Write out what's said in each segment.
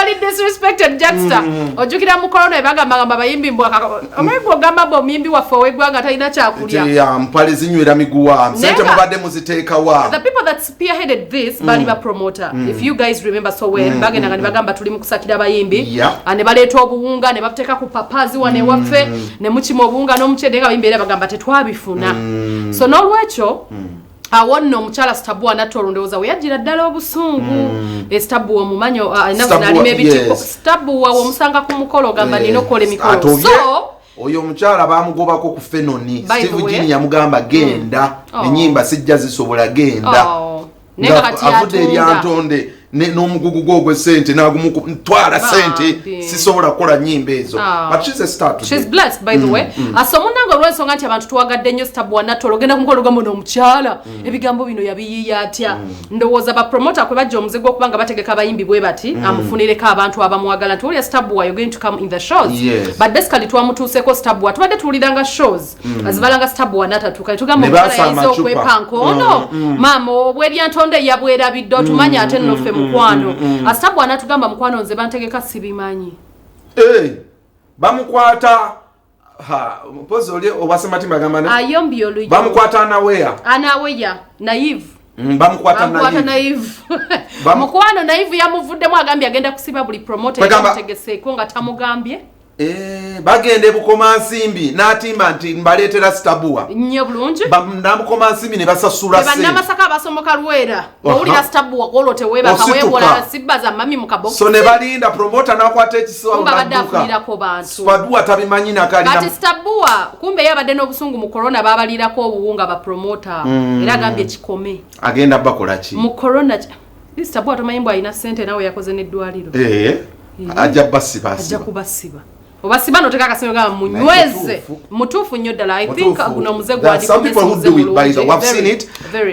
very disrespected Jackster. Ojukira mu corona bagamba bayimbi mbwa omego gamba bo mimbi waffe wegwanga talina kyakulya. Ya mpale zinywera miguwa. Sente mubadde muziteeka wa. The people that spearheaded this bali ba promoter. If you guys remember so well bagenda ngani bagamba tuli mu kusakira bayimbi ane baleeta obuwunga ne bateeka ku papazi wane waffe ne muchimo obuwunga n'omuchede nga bayimbi era bagamba tetwabifuna. So nolwekyo awonno omukyala Stabua Natooro ndowooza we yajjira ddala obusungu. Stabua omumanyo alina ebitiko. Stabua omusanga ku mukolo gamba nina okukola emikolo. So oyo omukyala bamugobako ku Fenoni. Steve Jini yamugamba genda ennyimba sijja zisobola genda. Avudde eri Antonde n'omugugu gw'ogwe sente n'agumutwala sente sisobola kukola nnyimba ezo. But she's a star today. She's blessed by the way. Asomunanga olw'ensonga nti abantu tuwagadde nnyo Stabua Natooro ogenda ku mukolo gamba n'omukyala ebigambo bino yabiyiiya atya. Ndowooza ba promoter kwe bajja omuzigo okubanga bategeka abayimbi bwe bati amufunireko abantu abamwagala nti olya Stabua you're going to come in the shows. But basically twamutuuseko Stabua tubadde tuwuliranga shows azibalanga Stabua natatuuka tugamba omukyala yayinza okwepa nkono maama obwerya ntonde yabwerabidde otumanya ate nnoffe mukwano. Stabua natugamba mukwano nze bantegeka sibimanyi. Bamukwata mpozi oli obasema bagamba ne ayombi oluyi bamukwata anaweya naive bamukwata naive mukwano naive yamuvuddemu agambye agenda kusiba buli promoter yamutegeseeko nga tamugambye bagende bukoma nsimbi natimba nti mbaleetera Stabua nnyo bulungi bamukoma nsimbi ne basasula sente bannamasaka abasomoka Lwera owulira Stabua golote webaka webola sibbaza mami mu kabox so ne balinda promoter nakwata ekisawo badafulirako bantu Stabua tabimanyi nakali kati Stabua kumbe yabadde n'obusungu mu corona babalirako obuwunga ba promoter era agambye kikome agenda bakola ki mu corona Stabua tomayimbo ayina sente nawe yakoze n'eddwaliro ajja basiba ajja kubasiba obasibano tekakasiyo ga munyweze mutufu nnyo ddala. I think guno muze gwali some people who do it by the way I've seen it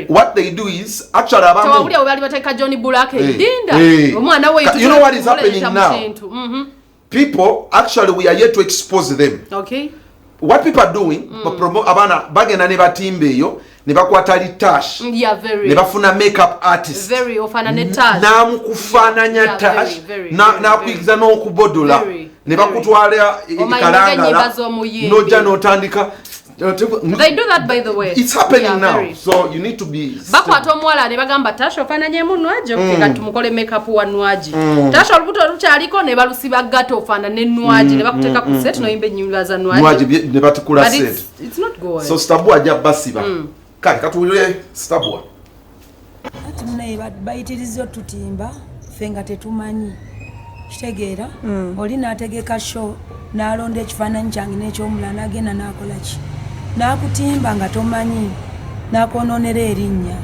what they do is actually abamu tawuli obali bateka Johnny Bulake dinda omwana we you know what is happening now people actually we are yet to expose them. Okay, what people are doing abana bagenda ne batimba eyo ne bakwata litash ne bafuna makeup artist very ofana ne tash namukufaananya tash nakuyigiza n'okubodola ne bakutwala ekalangala nojja n'otandika. They do that by the way. It's happening now. So you need to be bakwata omwala ne bagamba tash ofaananye munwaje okeka tumukole makeup wa nwaje tash olubuto lukyaliko ne balusiba gato ofaanane nwaje ne bakuteeka ku set noyimba ennyimba za nwaje ne batukula set. It's not good. So Stabua ajja basiba kale katuwulire Stabua ati mune bayitirizo tutimba fenga tetumanyi kitegeera oli nategeka show nalonda ekifaananyi kyange n'ekyomulala nagenda nakola ki nakutimba nga tomanyi nakononera erinnya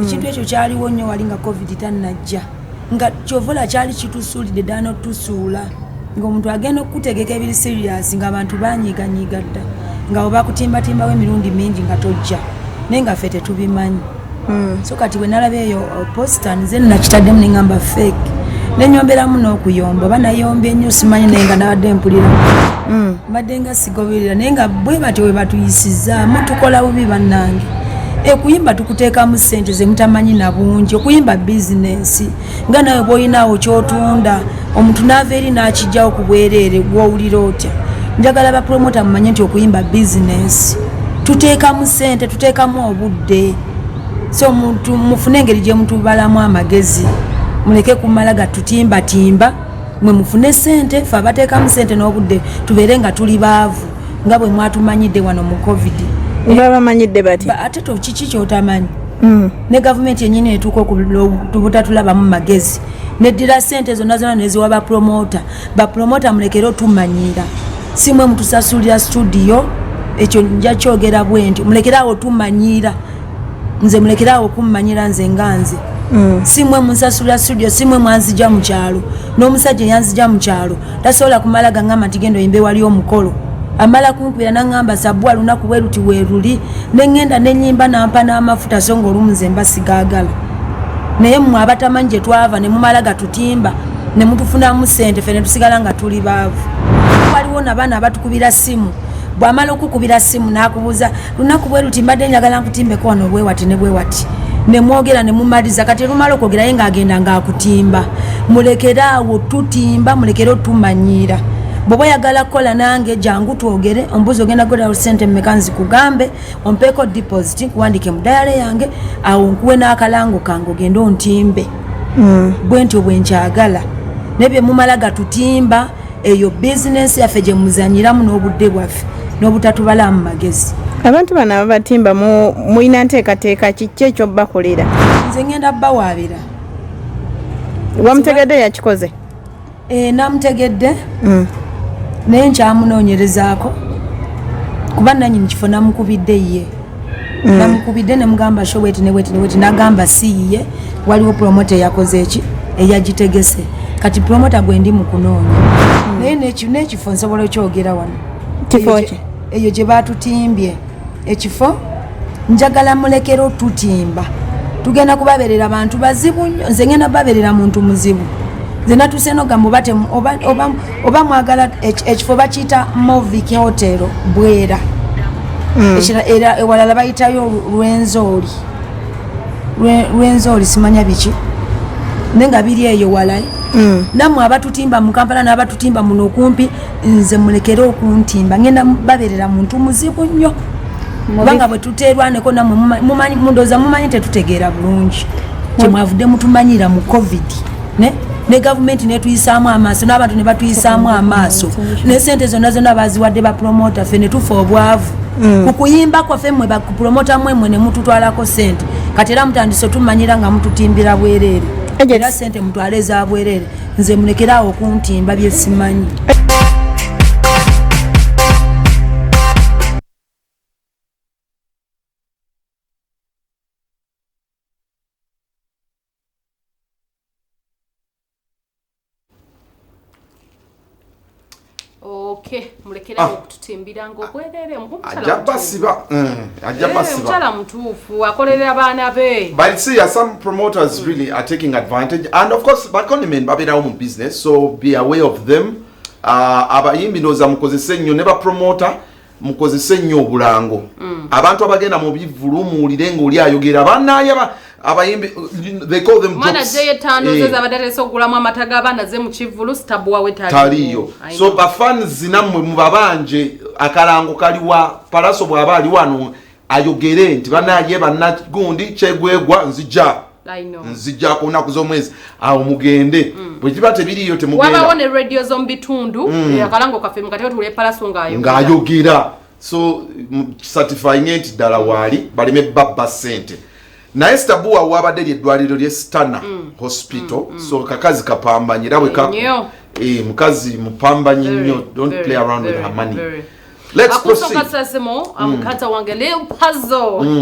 ekintu ekyo kyaliwo nnyo wali nga covid tannajja nga kyovola kyali kitusuulidde ddala n'otusuula ng'omuntu agenda okukutegeka ebiri serious nga abantu banyiiganyiiga dda nga oba kutimbatimbawo emirundi mingi nga tojja naye nga ffe tetubimanyi so kati bwe nalaba eyo posta nze nakitaddemu ne ngamba fake nenyomberamu n'okuyomba banayomba ennyo simanyi naye nga nabadde mpulira mbadde nga sigoberera naye nga bwe batyo we batuyisizaamu tukola bubi bannange ekuyimba tukuteekamu ssente ze mutamanyi na bungi okuyimba bizinensi nga nawe bw'oyinaawo kyotunda omuntu n'ava eri n'akijjawo ku bwereere gw'owulira otya. Njagala ba promoter mumanye nti okuyimba bizinensi tuteekamu ssente tuteekamu obudde so omuntu mufune engeri gye mutubalamu amagezi muleke kumala gatutimbatimba mwe mufune sente fe abateekamu sente n'obudde tubeere nga tuli baavu nga bwe mwatumanyidde wano mu covid nga bamanyidde bati ate to kiki kyotamanyi ne gavumenti yennyini etuuka okubutatulabamu magezi neddira sente zonna zonna neziwa bapromota mulekere otumanyira si mwe mutusasulira studio ekyo nja kyogera bwe nti mulekeraawo tumanyira nze mulekeraawo kummanyira nze nga nze si mwe munsasula studio si mwe mwanzija mu kyalo n'omusajja yanzija mu kyalo tasobola kumala gangamba nti genda oyimbe wali omukolo amala kumpira nangamba Sabua lunaku bwe luti weeruli nengenda nenyimba nampa n'amafuta so ng'olumu nze mba sigaagala naye mmwe abatamanyi gye twava ne mumala gatutimba ne mutufunamu ssente ffe ne tusigala nga tuli baavu. Waliwo n'abaana abatukubira simu bw'amala okukubira simu n'akubuuza lunaku bwe luti mbadde njagala nkutimbeko wano bwe wati ne bwe wati ne mwogera ne mumaliza kati lumalo kwogera yenga agenda ngaakutimba Mulekeraawo tutimba mulekero tumanyira bobo yagala kola nange jangu twogere ombuzo ogenda gola sente mekanzi kugambe ompeko deposit kuandike mu diary yange awo nkuwe n'akalango kango gendo ntimbe bwenti obwenkyagala nebye mumalaga tutimba eyo business yaffe gye muzanyiramu n'obudde bwaffe n'obutatubala mu magezi. Abantu bana abatimba muina nteekateeka kiki ekyo bakolera? Nze ngenda bawaabira. Wamutegedde yakikoze? Namutegedde naye nkyamunoonyerezaako kuba nannyini kifo namukubidde ye. Namukubidde ne mugamba showeti neweti nagamba siye waliwo Pulomoota yakoze eki eyagitegese kati Pulomoota gwe ndi mu kunoonya naye n'ekifo nsobola okyogera wano kifo ki eyo gye batutimbye ekifo njagala mulekero tutimba tugenda kubaberera abantu bazibu nnyo nze ngenda baberera muntu muzibu nze natuse nogamba oba mwagala ekifo bakiyita Movik Hotel Bwera era ewalala bayitayo Lwenzoli simanya biki nenga biri eyo walayi namwe abatutimba mu Kampala n'abatutimba muno okumpi nze mulekere okuntimba ngenda baberera muntu muzibu nnyo banga bwe tuterwaneko namwe mumanyi mundoza mumanyi tetutegeera bulungi kyemwavudde mutumanyira mu COVID ne government netuyisaamu amaaso n'abantu ne batuyisaamu amaaso ne sente zonna baziwadde ba Pulomoota ffe ne tufa obwavu kukuyimba kwaffe mmwe ba Pulomoota mmwe ne mututwalako sente kati era mutandise tumanyira nga mututimbira bwereere era sente mutwale za bwereere nze Mulekeraawo okuntimba byesimanyi. Okay, Mulekeraawo okututimbira ng'obwerere ajabasiba mutuufu akolera abaana be. But see, some promoters really are taking advantage, and of course bakonemen babirawo mu business, so be aware of them. Abayimbi ndoza mukozese nnyo ne ba promoter mukozese nnyo obulango. Abantu abagenda mu bivulumuulire ng'oli ayogera bannaye abayimbi they call them jokes. Mana je yetano zeza badatese okugulamu amata g'abaana ze mu kivulu Stabua we taliyo. So ba fans namwe mubabanje akalango kaliwa Palaso bwaba ali wano ayogere nti bannaye bannagundi kyegwegwa nzija ku nnaku z'omwezi awo mugende bwe kiba tebiriyo temugenda wabawo ne radio zo mu bitundu akalango kaffe mukati tuli Palaso ng'ayogera so certifying nti ddala waali baleme babba sente. Naye Stabua wabadde eddwaliro lye Stana Hospital so kakazi kapambanyira bwe mukazi mupambanyi nnyo, don't play around with her money. Let's proceed. Akusonga sasemo amukata wange leo puzzle